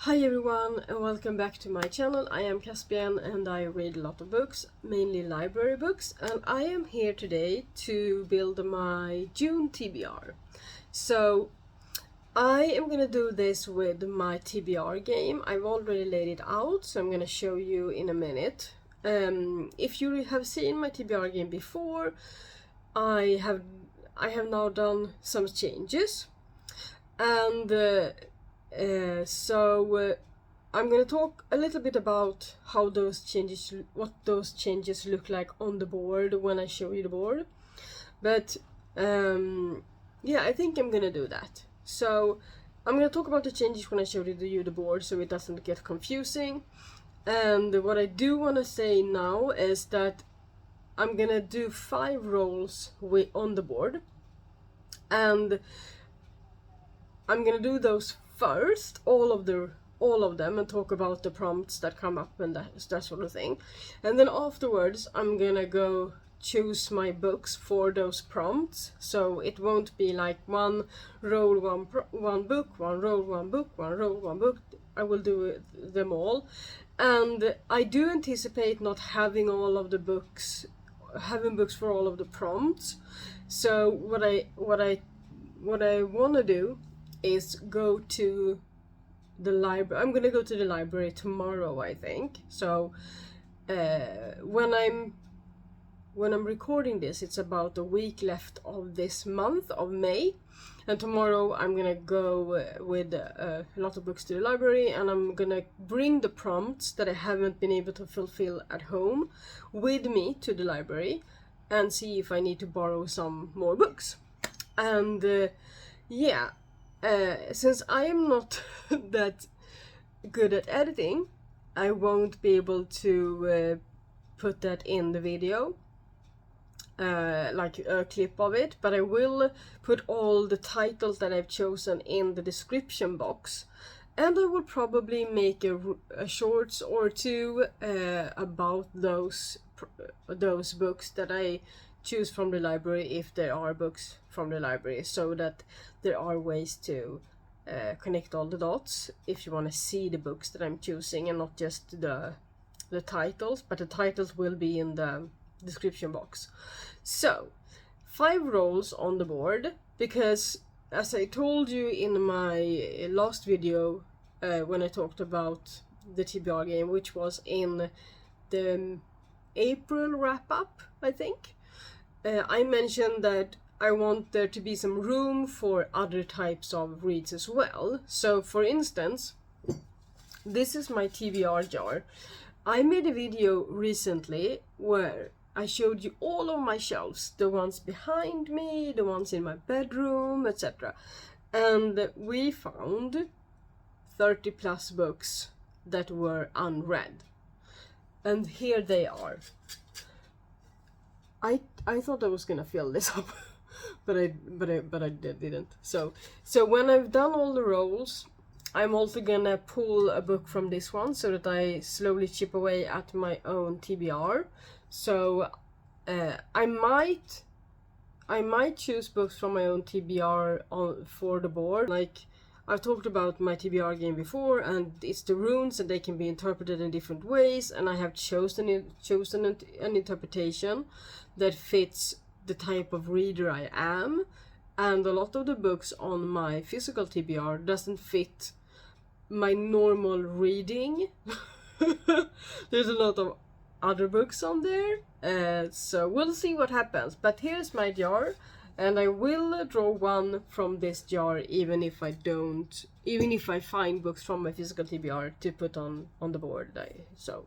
Hi everyone and welcome back to my channel. I am Caspian and I read a lot of books, mainly library books, and I am here today to build my June TBR. So I am gonna do this with my TBR game. I've already laid it out, so I'm gonna show you in a minute. If you have seen my TBR game before, I have now done some changes, and I'm going to talk a little bit about how those changes, what those changes look like on the board when I show you the board. But yeah, I think I'm going to do that. So I'm going to talk about the changes when I show you the board, so it doesn't get confusing. And what I do want to say now is that I'm going to do 5 rolls on the board, and I'm going to do those first, all of them, and talk about the prompts that come up and that sort of thing. And then afterwards I'm gonna go choose my books for those prompts, so it won't be like one roll one book, one roll one book, one roll one book. I will do them all, and I do anticipate not having all of the books, having books for all of the prompts. So what I want to do is go to the library. I'm gonna go to the library tomorrow, I think. So when I'm recording this, it's about a week left of this month of May, and tomorrow I'm gonna go with a lot of books to the library, and I'm gonna bring the prompts that I haven't been able to fulfill at home with me to the library and see if I need to borrow some more books. And yeah, since I am not that good at editing, I won't be able to put that in the video, like a clip of it, but I will put all the titles that I've chosen in the description box, and I will probably make a shorts or two about those books that I choose from the library, if there are books from the library, so that there are ways to connect all the dots if you want to see the books that I'm choosing and not just the titles, but the titles will be in the description box. So 5 rolls on the board, because as I told you in my last video when I talked about the TBR game, which was in the April wrap-up, I think, I mentioned that I want there to be some room for other types of reads as well. So for instance, this is my TBR jar. I made a video recently where I showed you all of my shelves, the ones behind me, the ones in my bedroom, etc. And we found 30 plus books that were unread. And here they are. I thought I was gonna fill this up, but I didn't. So when I've done all the rolls, I'm also gonna pull a book from this one so that I slowly chip away at my own TBR. So I might choose books from my own TBR for the board. Like I've talked about my TBR game before, and it's the runes, and they can be interpreted in different ways, and I have chosen an interpretation that fits the type of reader I am, and a lot of the books on my physical TBR doesn't fit my normal reading. There's a lot of other books on there, so we'll see what happens. But here's my jar, and I will draw one from this jar even if I find books from my physical TBR to put on the board. So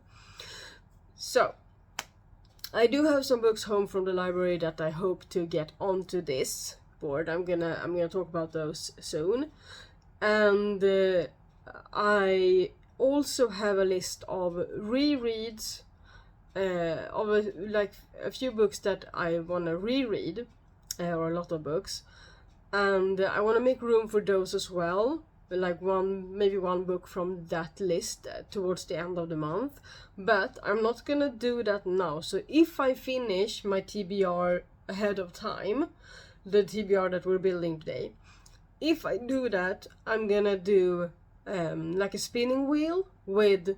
I do have some books home from the library that I hope to get onto this board. I'm gonna talk about those soon. And I also have a list of rereads of a few books that I want to reread, or a lot of books, and I want to make room for those as well, like maybe one book from that list towards the end of the month. But I'm not gonna do that now. So if I finish my TBR ahead of time, the TBR that we're building today, if I do that, I'm gonna do like a spinning wheel with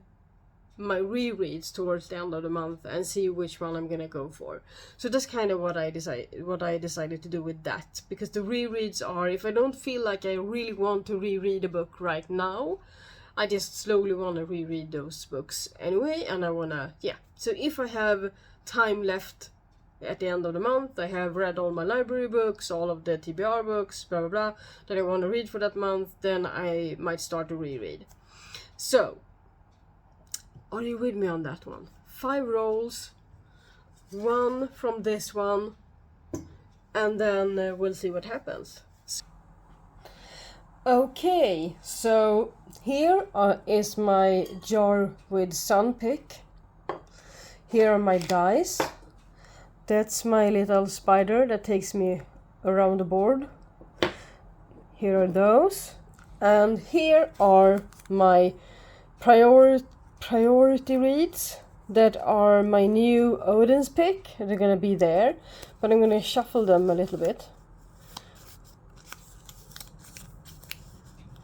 my rereads towards the end of the month and see which one I'm gonna go for. So that's kind of what I decided to do with that, because the rereads are, if I don't feel like I really want to reread a book right now, I just slowly want to reread those books anyway, and I wanna, yeah. So if I have time left at the end of the month, I have read all my library books, all of the TBR books, blah blah blah, that I want to read for that month, then I might start to reread. So, are you with me on that one? 5 rolls, 1 from this one, and then we'll see what happens. Okay, so here is my jar with sun pick. Here are my dice. That's my little spider that takes me around the board. Here are those. And here are my priority reads that are my new Odins pick. They're gonna be there, but I'm gonna shuffle them a little bit.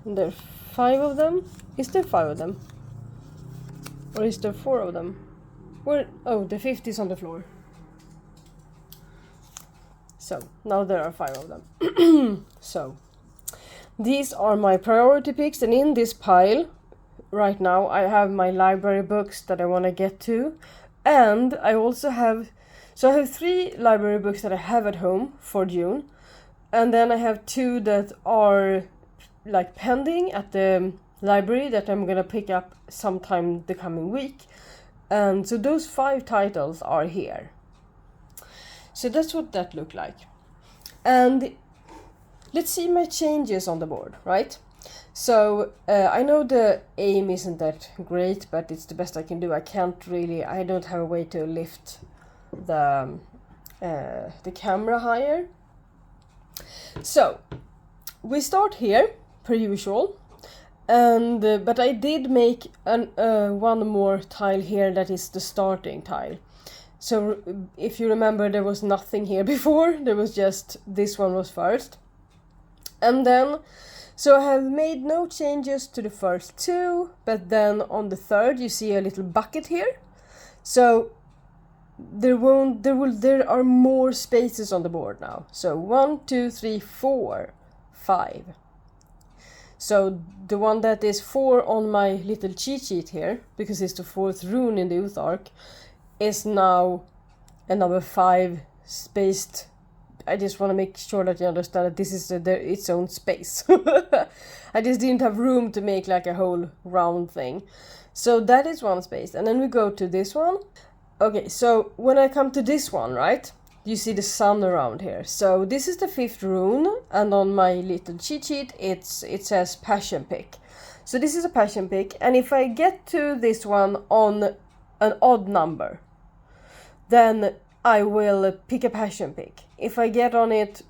And there are 5 of them. Is there 5 of them? Or is there 4 of them? Where? Oh, the 50 is on the floor. So, now there are 5 of them. So, these are my priority picks, and in this pile, right now, I have my library books that I want to get to. And I also have, so I have 3 library books that I have at home for June. And then I have 2 that are like pending at the library that I'm gonna pick up sometime the coming week. And so those 5 titles are here. So that's what that looked like. And let's see my changes on the board, right? So I know the aim isn't that great, but it's the best I can do. I don't have a way to lift the camera higher. So we start here, per usual. And but I did make one more tile here that is the starting tile. So if you remember, there was nothing here before. There was just this one was first. And then, so I have made no changes to the first 2, but then on the third you see a little bucket here. So there are more spaces on the board now. So 1, 2, 3, 4, 5. So the one that is 4 on my little cheat sheet here, because it's the 4th rune in the Uthark, is now a number 5 spaced. I just want to make sure that you understand that this is its own space. I just didn't have room to make like a whole round thing. So that is one space. And then we go to this one. Okay, so when I come to this one, right? You see the sun around here. So this is the 5th rune, and on my little cheat sheet it says passion pick. So this is a passion pick, and if I get to this one on an odd number, then I will pick a passion pick. If I get on it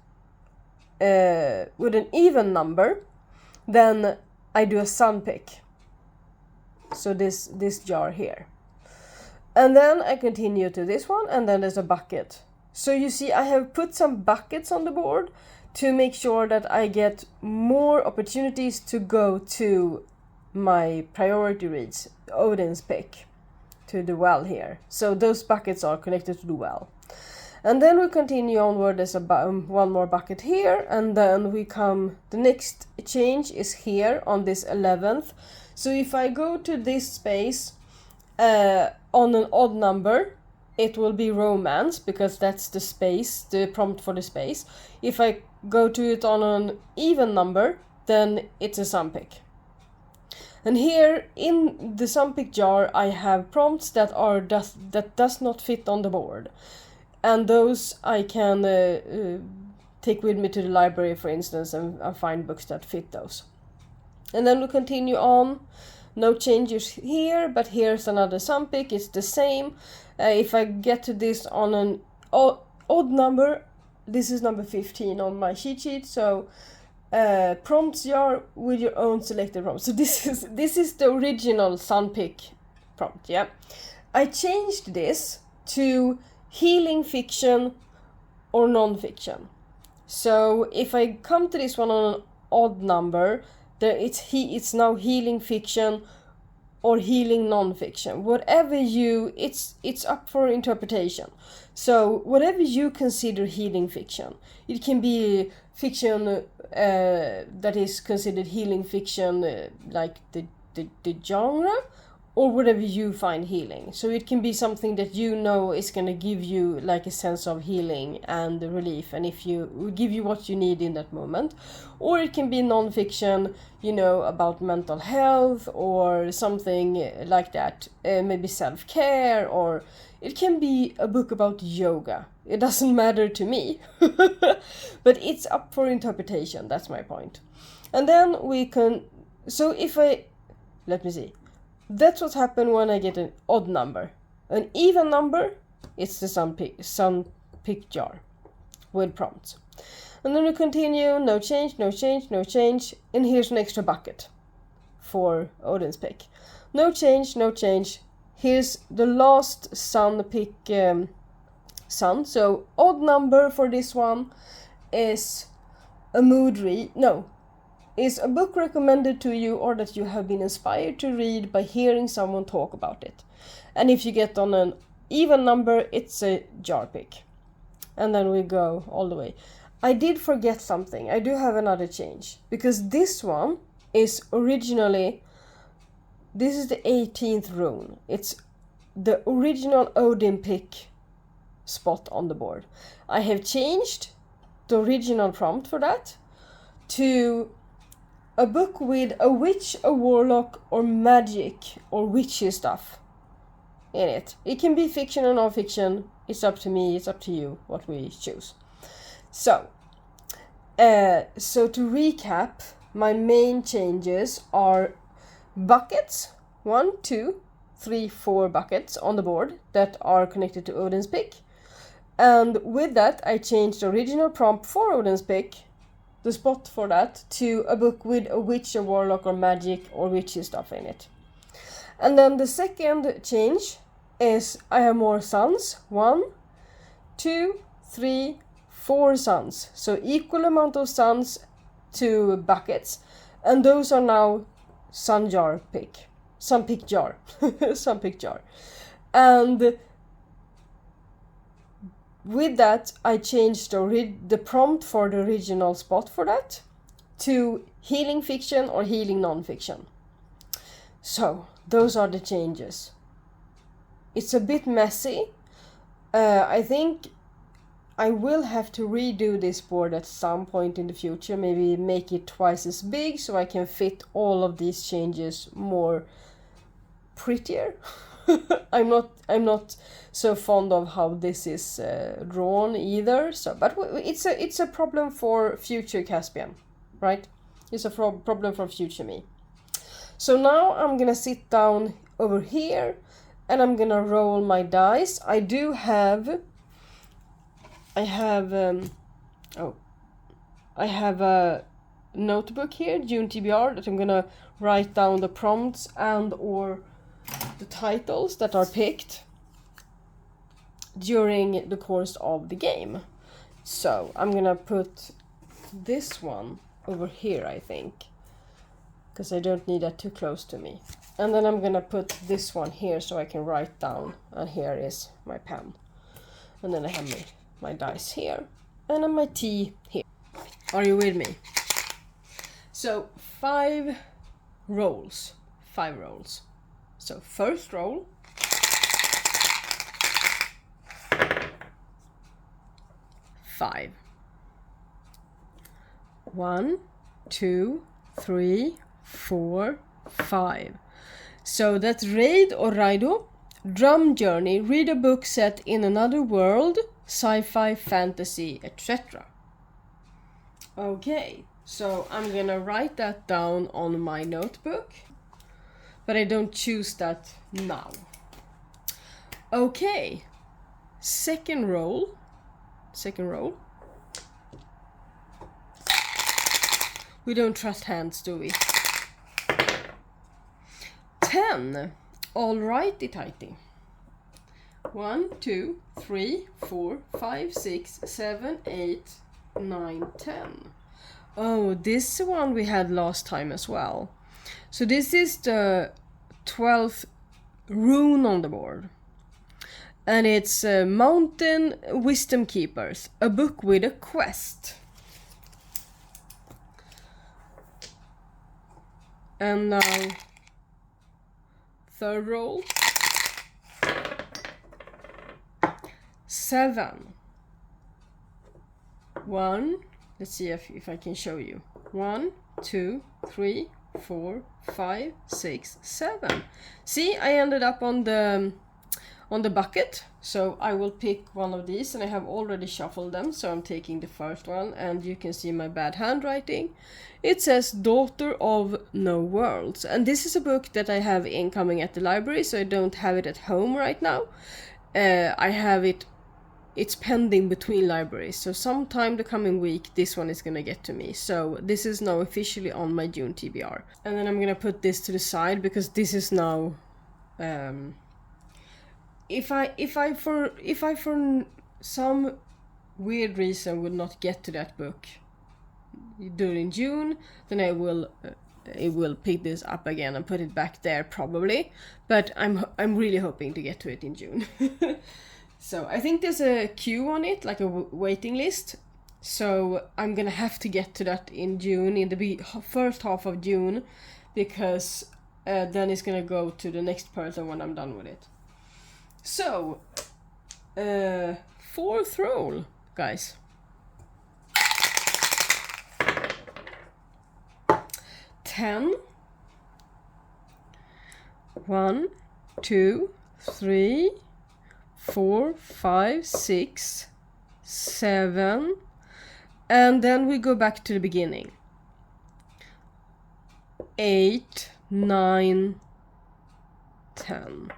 with an even number, then I do a sun pick. So this jar here. And then I continue to this one, and then there's a bucket. So you see I have put some buckets on the board to make sure that I get more opportunities to go to my priority reads, Odin's pick, to the well here. So those buckets are connected to the well. And then we continue onward, there's one more bucket here, and then we come, the next change is here on this 11th. So if I go to this space on an odd number, it will be romance, because that's the space, the prompt for the space. If I go to it on an even number, then it's a sun pick. And here in the sun pick jar, I have prompts that does not fit on the board. And those I can take with me to the library, for instance, and find books that fit those. And then we continue on. No changes here, but here's another sun pick. It's the same. If I get to this on an odd number, this is number 15 on my cheat sheet. So prompts jar with your own selected prompt. So this is the original sun pick prompt. Yeah, I changed this to healing fiction or non-fiction. So if I come to this one on an odd number, It's now healing fiction or healing non-fiction. Whatever it's up for interpretation. So whatever you consider healing fiction, it can be fiction that is considered healing fiction, like the genre, or whatever you find healing. So it can be something that you know is going to give you like a sense of healing and relief, and if you give you what you need in that moment. Or it can be non-fiction, you know, about mental health or something like that, maybe self-care, or it can be a book about yoga. It doesn't matter to me, but it's up for interpretation. That's my point. And then we can, so let me see. That's what happens when I get an odd number. An even number, it's the sun pick jar with prompts. And then we continue, no change, no change, no change. And here's an extra bucket for Odin's pick. No change, no change. Here's the last sun pick sun. So odd number for this one is a mood read. No. Is a book recommended to you or that you have been inspired to read by hearing someone talk about it. And if you get on an even number, it's a jar pick. And then we go all the way. I did forget something. I do have another change. Because this one is originally, this is the 18th rune. It's the original Odin pick spot on the board. I have changed the original prompt for that to a book with a witch, a warlock, or magic, or witchy stuff in it. It can be fiction or non-fiction. It's up to me, it's up to you what we choose. So to recap, my main changes are buckets. 1, 2, 3, 4 buckets on the board that are connected to Odin's pick. And with that, I changed the original prompt for Odin's pick, the spot for that, to a book with a witch, a warlock, or magic, or witchy stuff in it. And then the second change is I have more suns. 1, 2, 3, 4 suns. So equal amount of suns to buckets. And those are now sun pick jar. And with that, I changed the prompt for the original spot for that to healing fiction or healing non-fiction. So, those are the changes. It's a bit messy. I think I will have to redo this board at some point in the future, maybe make it twice as big so I can fit all of these changes more prettier. I'm not so fond of how this is drawn either. So, but it's a problem for future Caspian, right? It's a problem for future me. So now I'm gonna sit down over here and I'm gonna roll my dice. I have a notebook here, June TBR, that I'm gonna write down the prompts and or the titles that are picked during the course of the game. So I'm gonna put this one over here, I think, because I don't need that too close to me. And then I'm gonna put this one here so I can write down, and here is my pen. And then I have my dice here, and then my tea here. Are you with me? So 5 rolls. So first roll. 5. 1, 2, 3, 4, 5. So that's Raid or Raido. Drum journey. Read a book set in another world, sci-fi, fantasy, etc. Okay, so I'm gonna write that down on my notebook, but I don't choose that now. Okay, second roll. We don't trust hands, do we? 10. Alrighty tighty. 1, 2, 3, 4, 5, 6, 7, 8, 9, 10. Oh, this one we had last time as well. So this is the 12th rune on the board. And it's Mountain Wisdom Keepers, a book with a quest. And now, third roll. 7. 1. Let's see if I can show you. 1, 2, 3, 4, 5, 6, 7. See, I ended up on the bucket, so I will pick one of these, and I have already shuffled them, so I'm taking the first one, and you can see my bad handwriting. It says Daughter of No Worlds, and this is a book that I have incoming at the library, so I don't have it at home right now. I have it's pending between libraries, so sometime the coming week this one is gonna get to me. So this is now officially on my June TBR. And then I'm gonna put this to the side because this is now if I for some weird reason would not get to that book during June, then I will pick this up again and put it back there probably, but I'm really hoping to get to it in June. So I think there's a queue on it, like a waiting list, so I'm gonna have to get to that in June, in the first half of June, because then it's gonna go to the next person when I'm done with it. So, 4th roll, guys. 10. 1, 2, 3, 4, 5, 6, 7, and then we go back to the beginning. 8, 9, 10.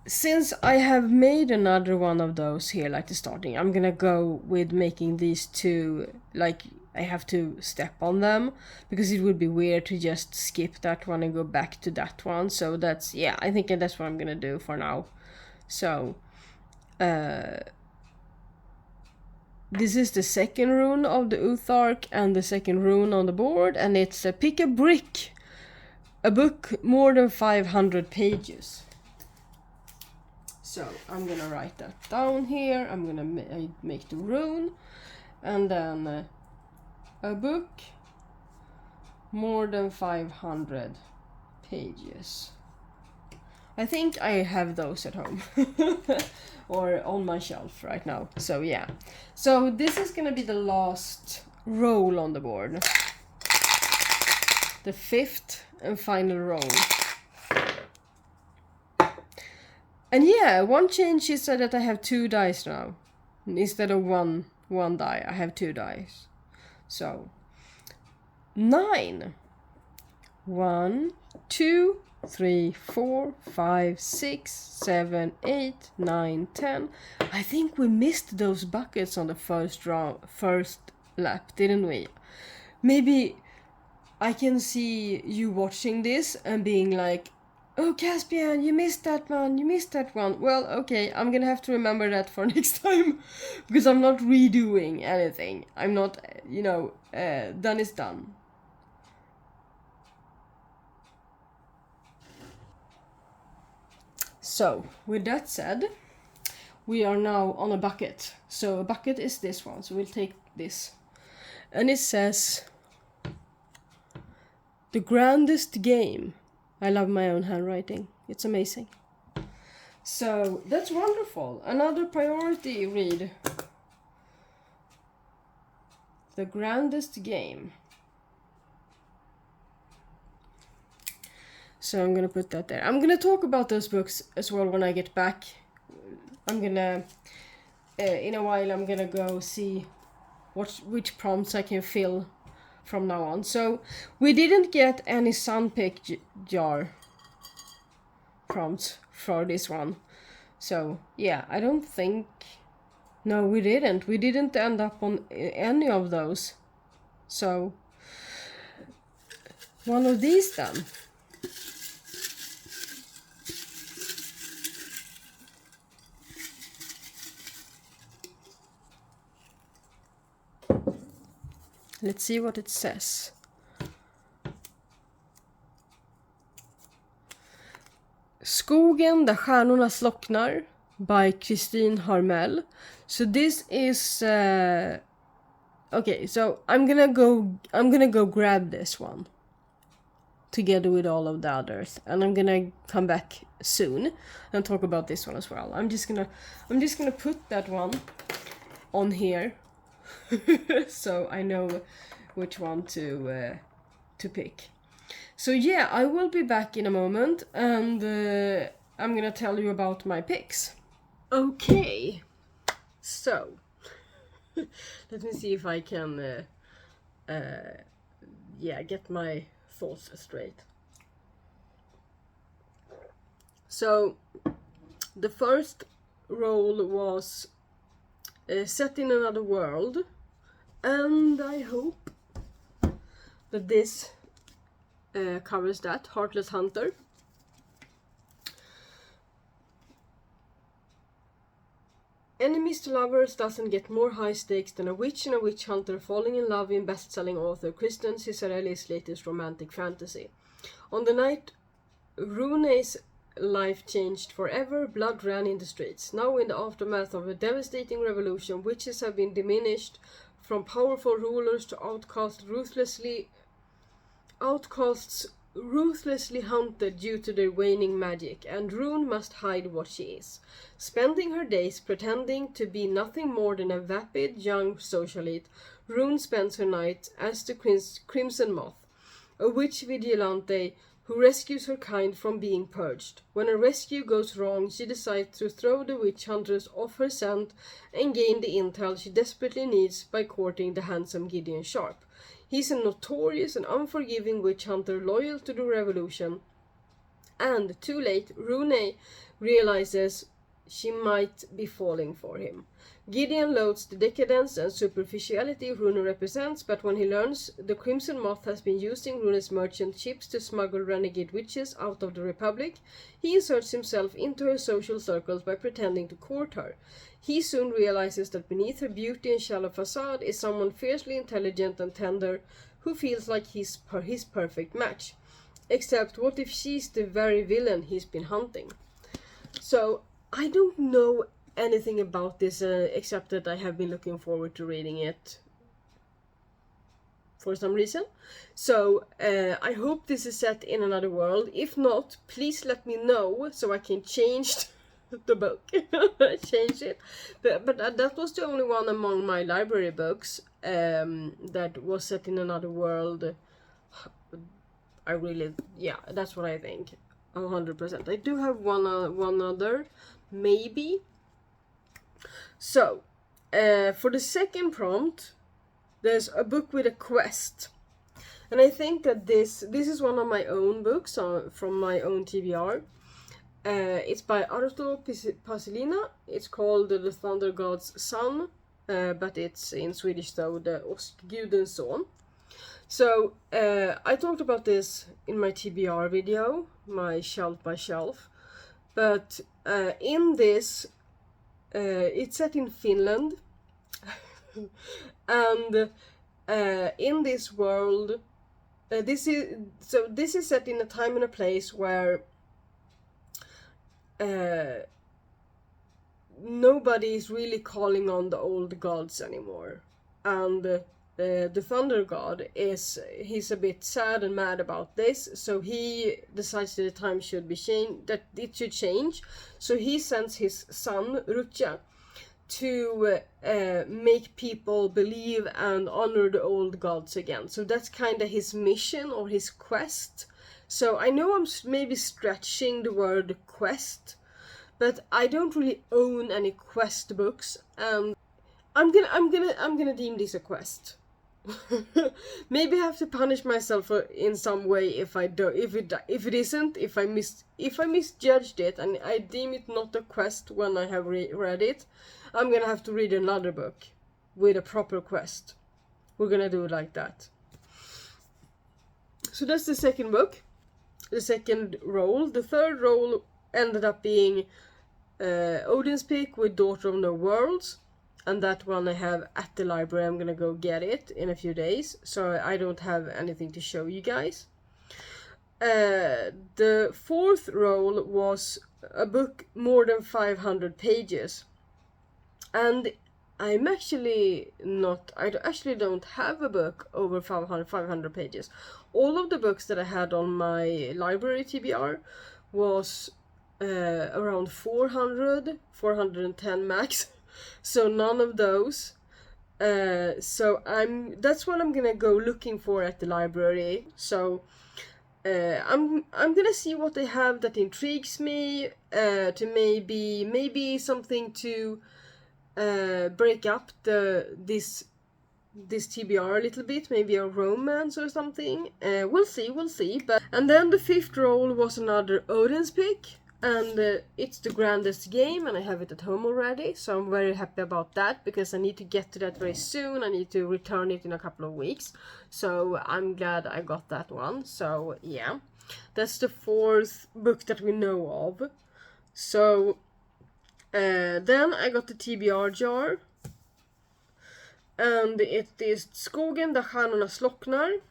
Since I have made another one of those here, like the starting, I'm gonna go with making these two, like I have to step on them, because it would be weird to just skip that one and go back to that one. So that's, yeah, I think that's what I'm gonna do for now. So, this is the second rune of the Uthark and the second rune on the board, and it's Pick a Brick, a book more than 500 pages. So I'm gonna write that down here. I'm gonna make the rune, and then a book more than 500 pages. I think I have those at home or on my shelf right now. So yeah, so this is gonna be the last roll on the board, the 5th and final roll. And yeah, one change is that I have 2 dice now. Instead of one die, I have 2 dice. So 9. 1, 2, 3, 4, 5, 6, 7, 8, 9, 10. I think we missed those buckets on the first lap, didn't we? Maybe I can see you watching this and being like, oh, Caspian, you missed that one, you missed that one. Well, okay, I'm gonna have to remember that for next time, because I'm not redoing anything. I'm not, done is done. So, with that said, we are now on a bucket. So a bucket is this one, so we'll take this. And it says, the grandest game. I love my own handwriting. It's amazing. So that's wonderful. Another priority read. The grandest game. So I'm gonna put that there. I'm gonna talk about those books as well when I get back. I'm gonna, in a while, I'm gonna go see which prompts I can fill from now on. So we didn't get any Sandpick jar prompts for this one. So yeah, I don't think, no, we didn't. We didn't end up on any of those. So one of these then. Let's see what it says. Skogen där stjärnorna slocknar by Kristin Harmel. So this is okay, so I'm gonna go grab this one together with all of the others, and I'm gonna come back soon and talk about this one as well. I'm just gonna put that one on here so I know which one to pick. So yeah, I will be back in a moment, and I'm gonna tell you about my picks. Okay, so let me see if I can get my thoughts straight. So the first role was set in another world, and I hope that this covers that. Heartless Hunter. Enemies to lovers doesn't get more high stakes than a witch and a witch hunter falling in love in best-selling author Kristen Ciccarelli's latest romantic fantasy. On the night Rune's life changed forever, blood ran in the streets. Now, in the aftermath of a devastating revolution, witches have been diminished from powerful rulers to outcasts ruthlessly hunted due to their waning magic, and Rune must hide what she is. Spending her days pretending to be nothing more than a vapid young socialite, Rune spends her night as the Crimson Moth, a witch vigilante who rescues her kind from being purged. When a rescue goes wrong, she decides to throw the witch hunters off her scent and gain the intel she desperately needs by courting the handsome Gideon Sharp. He's a notorious and unforgiving witch hunter loyal to the revolution, and too late, Rune realizes she might be falling for him. Gideon loathes the decadence and superficiality Rune represents, but when he learns the Crimson Moth has been using Rune's merchant ships to smuggle renegade witches out of the Republic, he inserts himself into her social circles by pretending to court her. He soon realizes that beneath her beauty and shallow facade is someone fiercely intelligent and tender who feels like he's his perfect match. Except, what if she's the very villain he's been hunting? So, I don't know anything about this except that I have been looking forward to reading it for some reason. So I hope this is set in another world. If not, please let me know so I can change the book. Change it. But that was the only one among my library books that was set in another world. That's what I think. 100%. I do have one other, maybe. So, for the second prompt, there's a book with a quest. And I think that this is one of my own books from my own TBR. It's by Arto Paasilinna. It's called The Thunder God's Son, but it's in Swedish though, the Åskgudens son. So, I talked about this in my TBR video, my shelf by shelf. But in this, it's set in Finland, and in this world, this is set in a time and a place where nobody is really calling on the old gods anymore, and the Thunder God he's a bit sad and mad about this, so he decides that the time should be changed, that it should change. So he sends his son Rutja to make people believe and honor the old gods again. So that's kind of his mission or his quest. So I know I'm maybe stretching the word quest, but I don't really own any quest books, and I'm gonna deem this a quest. Maybe I have to punish myself in some way if I misjudged it and I deem it not a quest when I have read it. I'm gonna have to read another book with a proper quest. We're gonna do it like that. So that's the second book, the second role. The third role ended up being Odin's pick with Daughter of No Worlds. and that one I have at the library. I'm gonna go get it in a few days, so I don't have anything to show you guys. The fourth roll was a book more than 500 pages, and I'm actually not, I actually don't have a book over 500 pages. All of the books that I had on my library TBR was around 410 max, so none of those. So that's what I'm gonna go looking for at the library. So I'm gonna see what they have that intrigues me, to maybe something to break up this TBR a little bit, maybe a romance or something. We'll see. And then the fifth roll was another Odins pick, and it's the grandest game, and I have it at home already, so I'm very happy about that, because I need to get to that very soon. I need to return it in a couple of weeks, so I'm glad I got that one. So yeah, that's the fourth book that we know of. So then I got the TBR jar, and it is Skogen, stjärnorna, slocknar,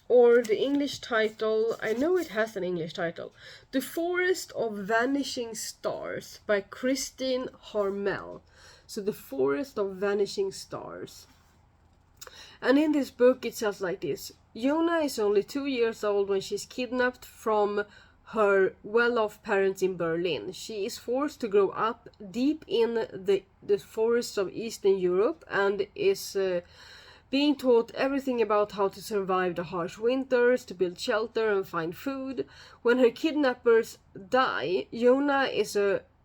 or the English title, I know it has an English title, The Forest of Vanishing Stars by Kristin Harmel. So The Forest of Vanishing Stars. And in this book it says like this: Yona is only 2 years old when she's kidnapped from her well-off parents in Berlin. She is forced to grow up deep in the forests of Eastern Europe, and is being taught everything about how to survive the harsh winters, to build shelter and find food. When her kidnappers die, Yona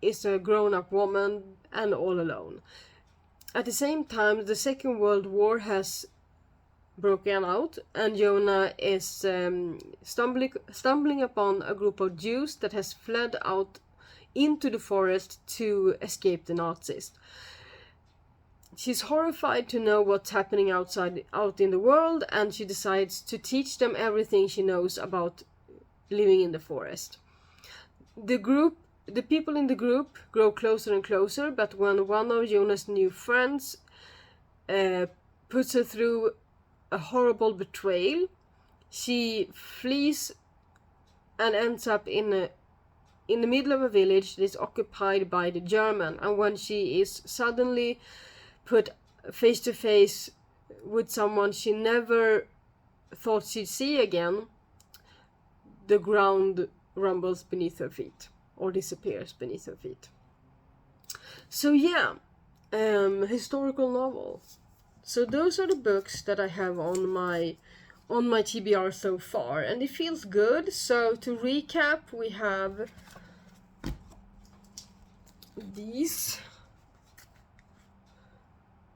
is a grown-up woman and all alone. At the same time, the Second World War has broken out, and Yona is stumbling upon a group of Jews that has fled out into the forest to escape the Nazis. She's horrified to know what's happening out in the world, and she decides to teach them everything she knows about living in the forest. The people in the group grow closer and closer, but when one of Yona's new friends puts her through a horrible betrayal, she flees and ends up in the middle of a village that is occupied by the German. And when she is suddenly put face to face with someone she never thought she'd see again, the ground rumbles beneath her feet, or disappears beneath her feet. So yeah, historical novel. So those are the books that I have on my TBR so far, and it feels good. So to recap, we have these.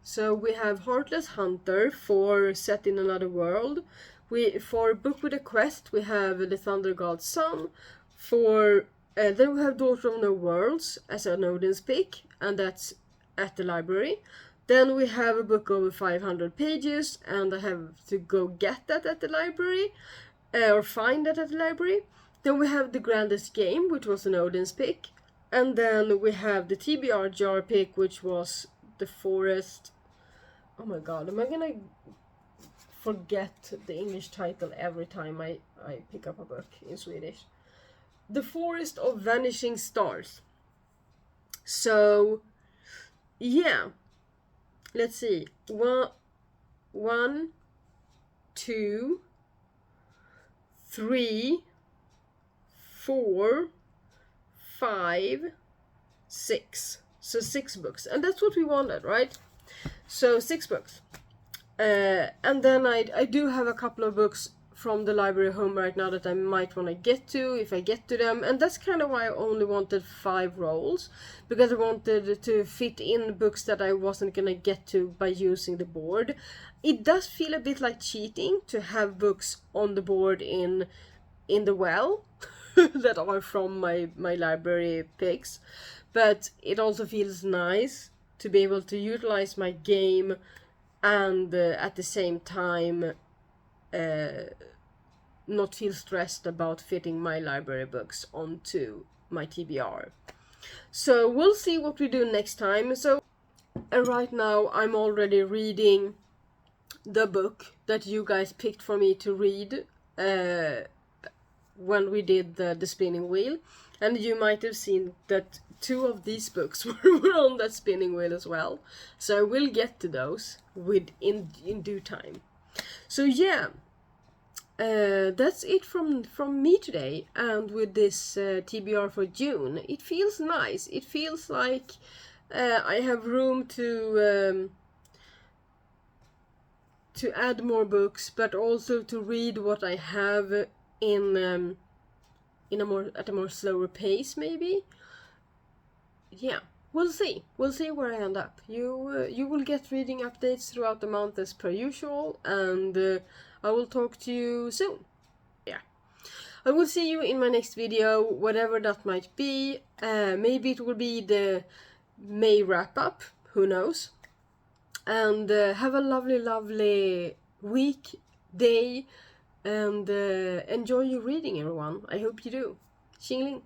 So we have Heartless Hunter for Set in Another World. For Book with a Quest, we have The Thunder God's Son. Then we have Daughter of No Worlds as an Odins pick, and that's at the library. Then we have a book over 500 pages, and I have to go get that at the library, or find that at the library. Then we have The Grandest Game, which was an Odins pick. And then we have the TBR Jar pick, which was The Forest. Oh my god, am I gonna forget the English title every time I pick up a book in Swedish? The Forest of Vanishing Stars. So, yeah. Let's see. 1, 2, 3, 4, 5, 6. So 6 books. And that's what we wanted, right? So 6 books. And then I do have a couple of books from the library home right now that I might want to get to, if I get to them. And that's kind of why I only wanted 5 rolls, because I wanted to fit in books that I wasn't going to get to by using the board. It does feel a bit like cheating to have books on the board in the well that are from my library picks. But it also feels nice to be able to utilize my game and at the same time not feel stressed about fitting my library books onto my TBR. So we'll see what we do next time. So And right now I'm already reading the book that you guys picked for me to read when we did the spinning wheel. And you might have seen that 2 of these books were on that spinning wheel as well. So I will get to those in due time. So yeah, that's it from me today. And with this TBR for June, it feels nice. It feels like I have room to add more books, but also to read what I have at a more slower pace, maybe. Yeah, we'll see where I end up. You will get reading updates throughout the month as per usual, and I will talk to you soon. Yeah, I will see you in my next video, whatever that might be. Maybe it will be the May wrap up, who knows. And have a lovely week, day, and enjoy your reading, everyone. I hope you do. Xingling.